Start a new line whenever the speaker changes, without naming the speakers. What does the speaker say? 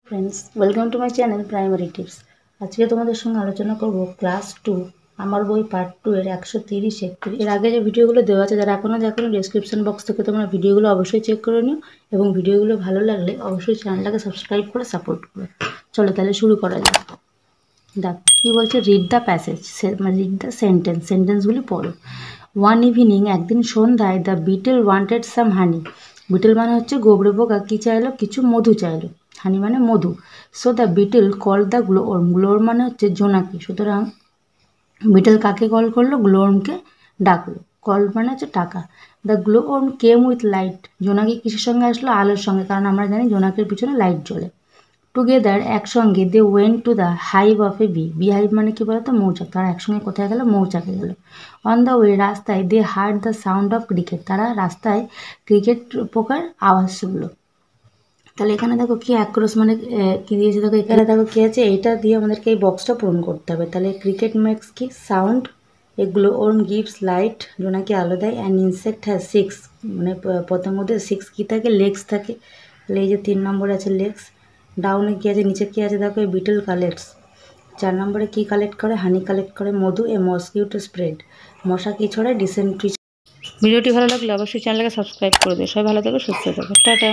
Friends welcome to my channel primary tips. आज के तुम्हारे संगे आलोचना करब क्लास 2 আমার বই পার্ট 2 এর 130 31 এর আগে যে ভিডিওগুলো দেওয়া আছে যারা এখনো দেখোনি ডেসক্রিপশন বক্স থেকে তোমরা ভিডিওগুলো অবশ্যই চেক করে নিও এবং ভিডিওগুলো ভালো লাগলে অবশ্যই চ্যানেলটাকে সাবস্ক্রাইব করে সাপোর্ট করো। চলো তাহলে শুরু করা যাক। দেখো কি বলছে, রিড দ্য প্যাসেজ মানে রিড দ্য সেন্টেন্সগুলি পড়ো। ওয়ান ইভিনিং একদিন সন্ধ্যায় the betel wanted some honey. Betel মানে হচ্ছে গোবরে পোকা কী চাইলো, কিছু মধু চাইলো। হানি মানে মধু। So the beetle call the glowworm. Glowworm মানে হচ্ছে জোনাকি। সুতরাং বিটেল কাকে কল করলো? গ্লোওর্মকে ডাকলো। কল মানে হচ্ছে টাকা। The glowworm came with light. জোনাকি কিসের সঙ্গে আসলো? আলোর সঙ্গে, কারণ আমরা জানি জোনাকির পিছনে লাইট জ্বলে। টুগেদার একসঙ্গে they went to the hive of a bee. Bee hive মানে কি বলতো? মৌচাক। তারা একসঙ্গে কোথায় গেল? মৌচাকে গেল। অন দ্য ওয়ে রাস্তায় they heard the sound of cricket. তারা রাস্তায় ক্রিকেট পোকার আওয়াজ শুনলো। তাহলে এখানে দেখো কি অ্যাক্রস মানে কি দিয়েছে, দেখো এখানে দেখো কি আছে, এটা দিয়ে আমাদেরকে এই বক্সটা পূরণ করতে হবে। তাহলে ক্রিকেট মেক্স কি সাউন্ড, এগুলো ওর্ম গিভস লাইট, জোনাকি আলো দেয়, অ্যান্ড ইনসেক্ট হ্যাজ 6 মানে পতঙ্গদের 6 কী থাকে? লেগস থাকে। তাহলে এই যে 3 নম্বরে আছে লেগস। ডাউনে কী আছে, নিচে কী আছে দেখো, এই বিটেল কালেক্টস। 4 নম্বরে কী কালেক্ট করে? হানি কালেক্ট করে, মধু। এ মসকিউটো স্প্রেড, মশা কী ছড়ায়? ডিসেন্ট্রি। ভিডিওটি ভালো লাগলে অবশ্যই চ্যানেলকে সাবস্ক্রাইব করে দিও। সবাই ভালো থেকো, সুস্থ থেকো, টাটা।